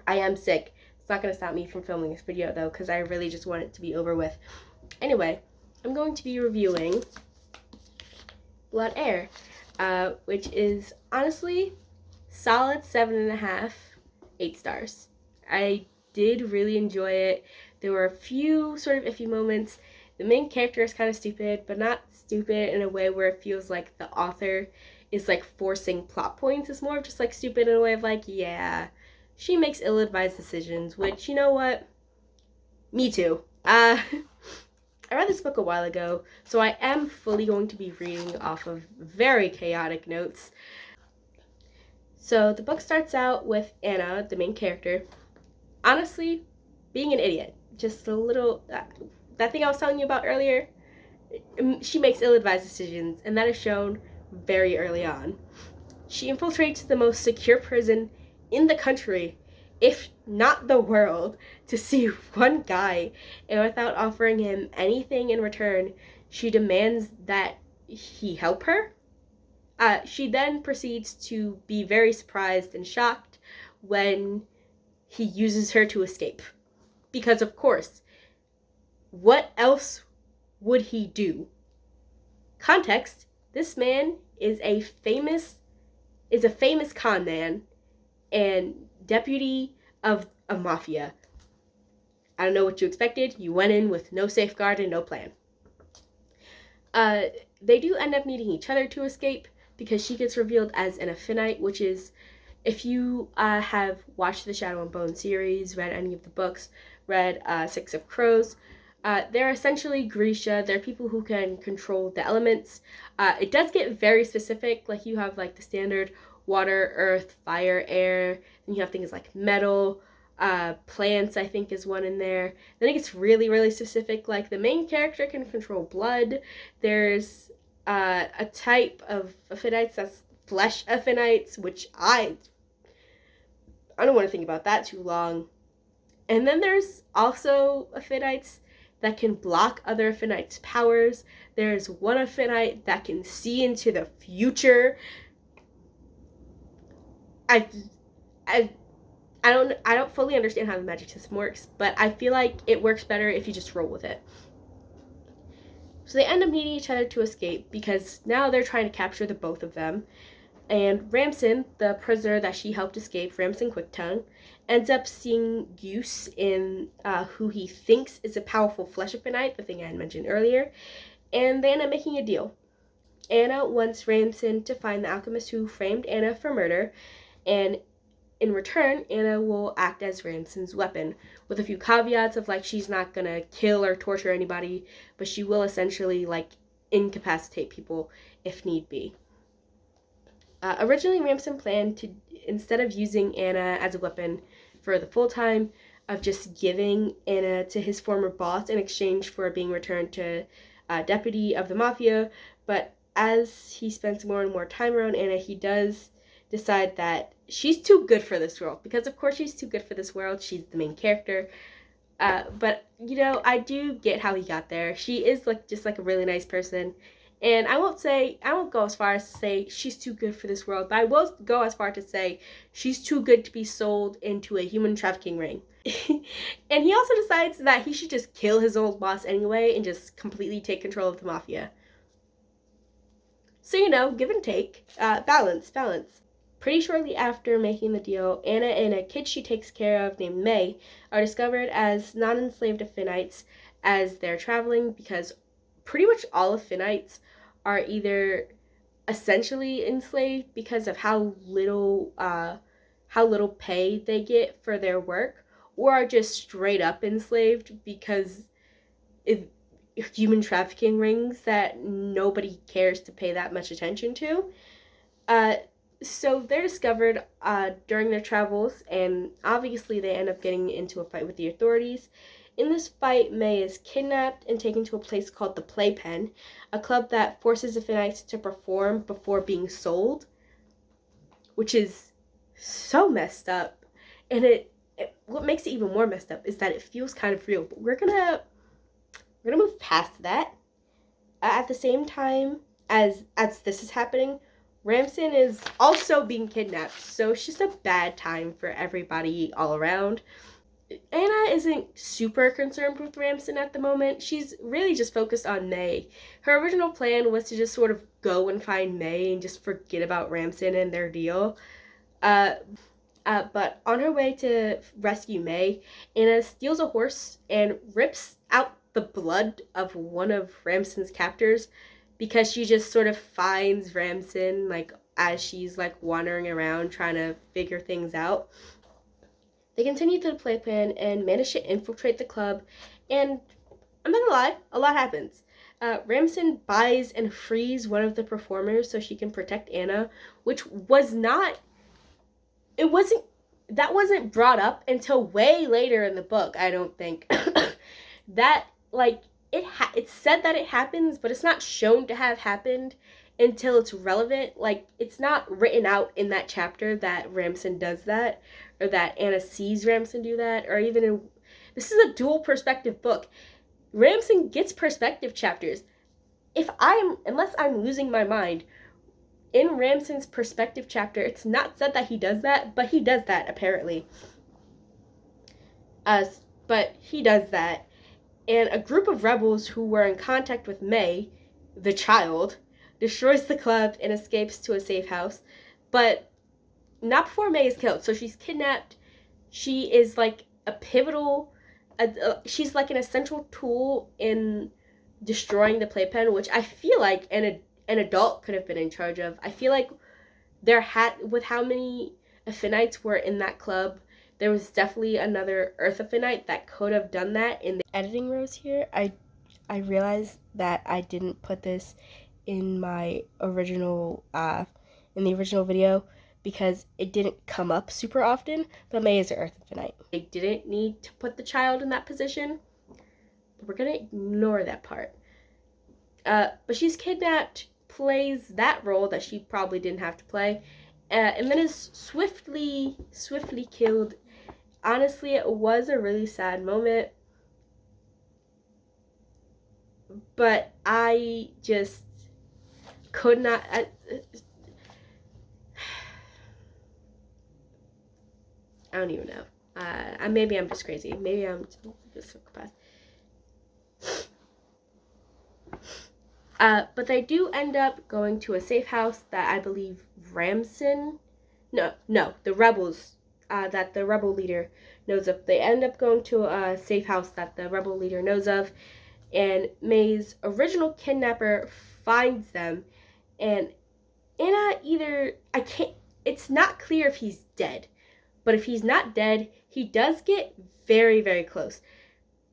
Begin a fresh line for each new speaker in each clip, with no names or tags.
I am sick. It's not going to stop me from filming this video, though, because I really just want it to be over with. Anyway, I'm going to be reviewing Blood Heir, which is honestly solid 7.5, 8 stars. I did really enjoy it. There were a few sort of iffy moments. The main character is kind of stupid, but not stupid in a way where it feels like the author is like forcing plot points. It's more of just like stupid in a way of like, yeah, she makes ill-advised decisions, which, you know what? Me too. I read this book a while ago, so I am fully going to be reading off of very chaotic notes. So the book starts out with Anna, the main character, honestly being an idiot. Just a little, that thing I was telling you about earlier, she makes ill-advised decisions, and that is shown very early on. She infiltrates the most secure prison in the country, if not the world, to see one guy, and without offering him anything in return, she demands that he help her. She then proceeds to be very surprised and shocked when he uses her to escape. Because, of course, what else would he do? Context, this man is a famous con man and deputy of a mafia. I don't know what you expected. You went in with no safeguard and no plan. They do end up needing each other to escape because she gets revealed as an Affinite, which is, if you have watched the Shadow and Bone series, read any of the books, read Six of Crows, they're essentially Grisha. They're people who can control the elements. It does get very specific. Like, you have like the standard water, earth, fire, air. Then you have things like metal, plants, I think is one in there. Then it gets really, really specific. Like, the main character can control blood. There's a type of Affinites that's flesh Affinites, which I don't want to think about that too long. And then there's also Affinites that can block other Affinites' powers. There's one Affinite that can see into the future. I don't fully understand how the magic system works, but I feel like it works better if you just roll with it. So they end up needing each other to escape because now they're trying to capture the both of them. And Ramson, the prisoner that she helped escape, Ramson Quicktongue, ends up seeing use in who he thinks is a powerful flesh Affinite, the thing I had mentioned earlier, and they end up making a deal. Anna wants Ramson to find the alchemist who framed Anna for murder, and in return, Anna will act as Ramson's weapon, with a few caveats of, like, she's not gonna kill or torture anybody, but she will essentially, like, incapacitate people if need be. Originally, Ramson planned to, instead of using Anna as a weapon for the full time, of just giving Anna to his former boss in exchange for being returned to deputy of the mafia, but as he spends more and more time around Anna, he does decide that she's too good for this world, because of course she's too good for this world. She's the main character. But, you know, I do get how he got there. She is like just like a really nice person. And I won't go as far as to say she's too good for this world, but I will go as far to say she's too good to be sold into a human trafficking ring. And he also decides that he should just kill his old boss anyway and just completely take control of the mafia. So, you know, give and take. Balance. Pretty shortly after making the deal, Anna and a kid she takes care of named May are discovered as non-enslaved Affinites as they're traveling, because pretty much all Affinites are either essentially enslaved because of how little pay they get for their work, or are just straight up enslaved because human trafficking rings that nobody cares to pay that much attention to. So they're discovered during their travels, and obviously they end up getting into a fight with the authorities. In this fight, May is kidnapped and taken to a place called the Playpen, a club that forces Affinites to perform before being sold, which is so messed up. And what makes it even more messed up is that it feels kind of real. But we're gonna move past that. At the same time as this is happening, Ramson is also being kidnapped, so it's just a bad time for everybody all around. Anna isn't super concerned with Ramson at the moment. She's really just focused on May. Her original plan was to just sort of go and find May and just forget about Ramson and their deal. But on her way to rescue May, Anna steals a horse and rips out the blood of one of Ramson's captors because she just sort of finds Ramson, like, as she's, like, wandering around trying to figure things out. They continue to the playpen and manage to infiltrate the club, and I'm not gonna lie, a lot happens. Ramson buys and frees one of the performers so she can protect Anna, which that wasn't brought up until way later in the book, I don't think. That, like, it's said that it happens, but it's not shown to have happened until it's relevant. Like, it's not written out in that chapter that Ramson does that, or that Anna sees Ramson do that, or even this is a dual perspective book. Ramson gets perspective chapters. Unless I'm losing my mind, in Ramson's perspective chapter, it's not said that he does that, but he does that, apparently. But he does that. And a group of rebels who were in contact with May, the child, destroys the club and escapes to a safe house. But not before May is killed. So she's kidnapped. She is like a pivotal, she's like an essential tool in destroying the playpen, which I feel like an adult could have been in charge of. I feel like with how many Affinites were in that club, there was definitely another Earth Affinite that could have done that. In the editing rows here, I realized that I didn't put this in my original, in the original video, because it didn't come up super often, but May is an Earth Affinite. They didn't need to put the child in that position, but we're gonna ignore that part. But she's kidnapped, plays that role that she probably didn't have to play, and then is swiftly killed. Honestly, it was a really sad moment, but I just could not. I don't even know. Maybe I'm just crazy. Maybe I'm just a psychopath. But they do end up going to a safe house that I believe the rebels, that the rebel leader knows of. They end up going to a safe house that the rebel leader knows of, and May's original kidnapper finds them, and Anna it's not clear if he's dead, but if he's not dead, he does get very, very close.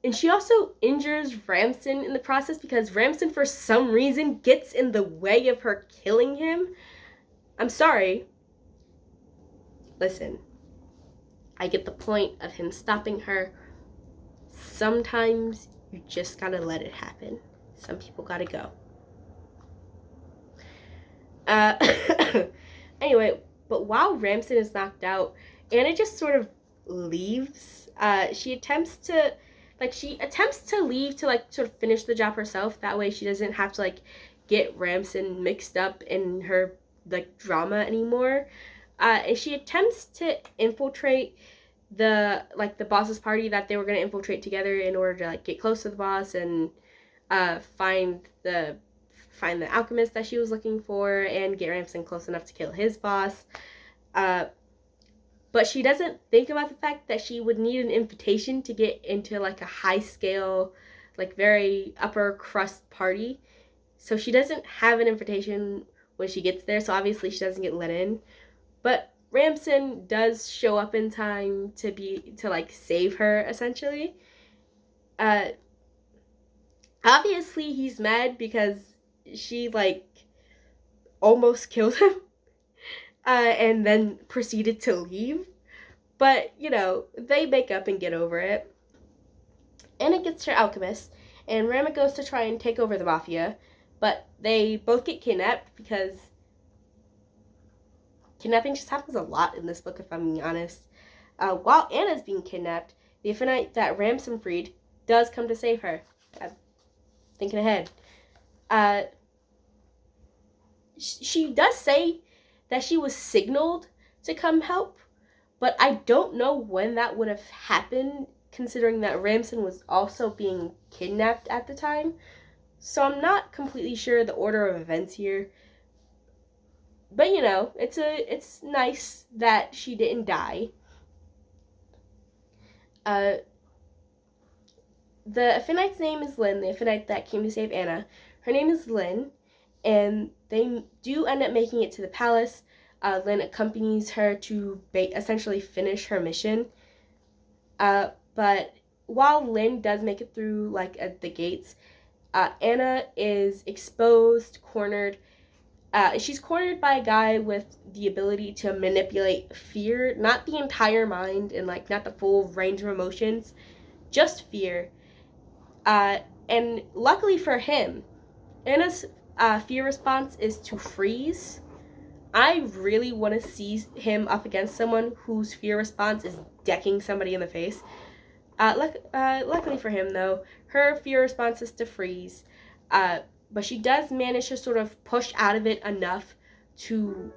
And she also injures Ramson in the process because Ramson, for some reason, gets in the way of her killing him. I'm sorry. Listen, I get the point of him stopping her. Sometimes you just gotta let it happen. Some people gotta go. Anyway, but while Ramson is knocked out, Anna just sort of leaves. She attempts to leave to, like, sort of finish the job herself. That way she doesn't have to, like, get Ramson mixed up in her, like, drama anymore. And she attempts to infiltrate the boss's party that they were going to infiltrate together in order to, like, get close to the boss and find the alchemist that she was looking for and get Ramson close enough to kill his boss. But she doesn't think about the fact that she would need an invitation to get into, like, a high-scale, like, very upper-crust party. So she doesn't have an invitation when she gets there, so obviously she doesn't get let in. But Ramson does show up in time to save her, essentially. Obviously he's mad because she, like, almost killed him. And then proceeded to leave. But, you know, they make up and get over it. Anna gets her alchemist, and Rama goes to try and take over the mafia, but they both get kidnapped because kidnapping just happens a lot in this book, if I'm being honest. While Anna's being kidnapped, the Affinite that Ramson freed does come to save her. I'm thinking ahead. She does say that she was signaled to come help, but I don't know when that would have happened, considering that Ramson was also being kidnapped at the time. So I'm not completely sure the order of events here. But it's nice that she didn't die. The Aphonite's name is Lynn, the Aphonite that came to save Anna. Her name is Lynn, and they do end up making it to the palace. Lynn accompanies her to essentially finish her mission. But while Lynn does make it through, at the gates, Anna is exposed, cornered. She's cornered by a guy with the ability to manipulate fear, not the entire mind and not the full range of emotions, just fear. And luckily for him, Anna's fear response is to freeze. I really want to see him up against someone whose fear response is decking somebody in the face. Luckily for him, though, her fear response is to freeze. But she does manage to sort of push out of it enough to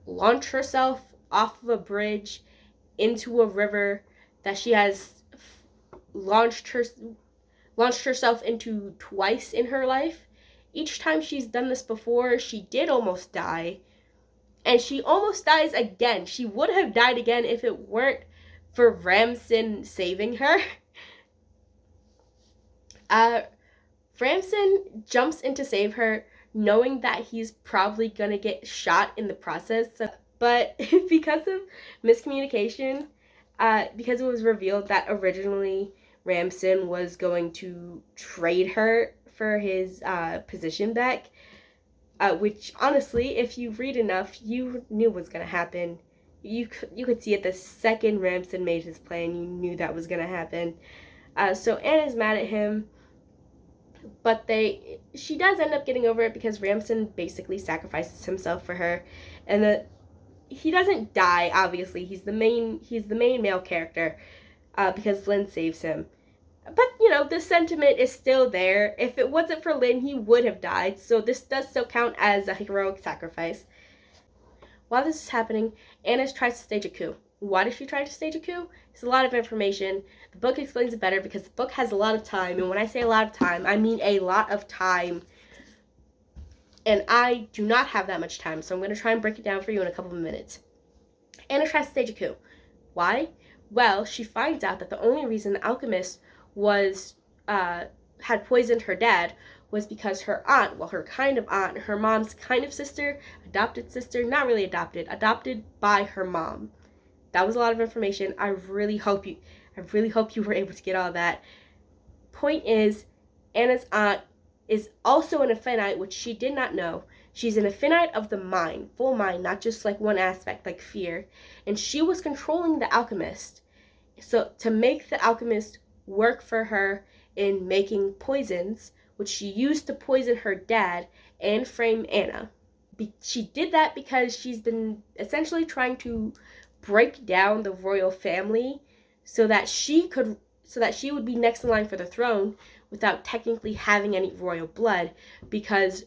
launch herself off of a bridge into a river that she has launched herself into twice in her life. Each time she's done this before, she did almost die. And she almost dies again. She would have died again if it weren't for Ramson saving her. Ramson jumps in to save her, knowing that he's probably gonna get shot in the process. But because of miscommunication, because it was revealed that originally Ramson was going to trade her for his position back, which honestly, if you read enough, you knew was gonna happen. You could see it the second Ramson made his plan. You knew that was gonna happen. So Anna's mad at him, but she does end up getting over it because Ramson basically sacrifices himself for her, and he doesn't die. Obviously, he's the main male character because Lynn saves him. But the sentiment is still there. If it wasn't for Lynn, he would have died. So this does still count as a heroic sacrifice. While this is happening, Anna tries to stage a coup. Why does she try to stage a coup? It's a lot of information. The book explains it better because the book has a lot of time. And when I say a lot of time, I mean a lot of time. And I do not have that much time. So I'm going to try and break it down for you in a couple of minutes. Anna tries to stage a coup. Why? Well, she finds out that the only reason the alchemist had poisoned her dad was because her aunt, her kind of aunt, her mom's kind of sister, adopted sister, not really adopted by her mom. That was a lot of information. I really hope you were able to get all that. Point is, Anna's aunt is also an Aphonite, which she did not know. She's an Aphonite of the mind, full mind, not just one aspect like fear. And she was controlling the alchemist. So to make the alchemist work for her in making poisons, which she used to poison her dad and frame Anna. She did that because she's been essentially trying to break down the royal family so that she would be next in line for the throne without technically having any royal blood, because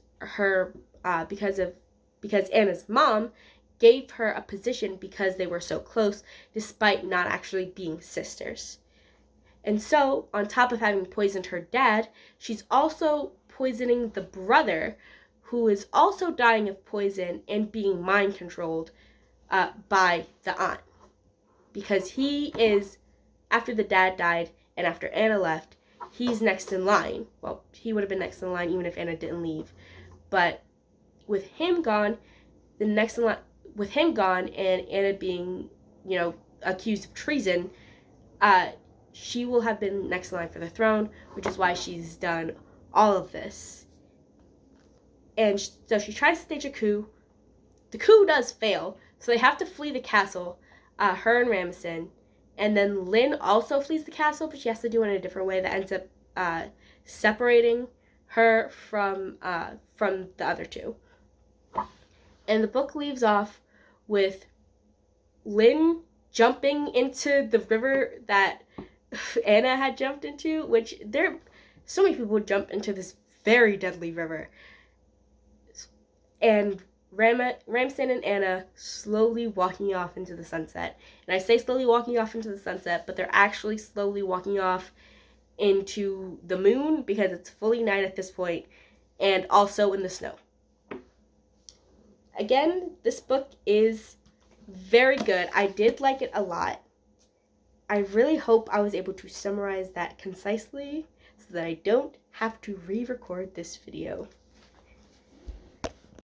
Anna's mom gave her a position because they were so close, despite not actually being sisters. And so, on top of having poisoned her dad, she's also poisoning the brother, who is also dying of poison and being mind controlled by the aunt. Because he is, after the dad died and after Anna left, he's next in line. Well, he would have been next in line even if Anna didn't leave. But with him gone, and Anna being, accused of treason, she will have been next in line for the throne, which is why she's done all of this. And so she tries to stage a coup. The coup does fail, so they have to flee the castle, her and Ramson. And then Lynn also flees the castle, but she has to do it in a different way that ends up separating her from the other two. And the book leaves off with Lynn jumping into the river that Anna had jumped into, which so many people jump into this very deadly river. And Ramson and Anna slowly walking off into the sunset. And I say slowly walking off into the sunset, but they're actually slowly walking off into the moon because it's fully night at this point, and also in the snow. Again, this book is very good. I did like it a lot. I really hope I was able to summarize that concisely so that I don't have to re-record this video.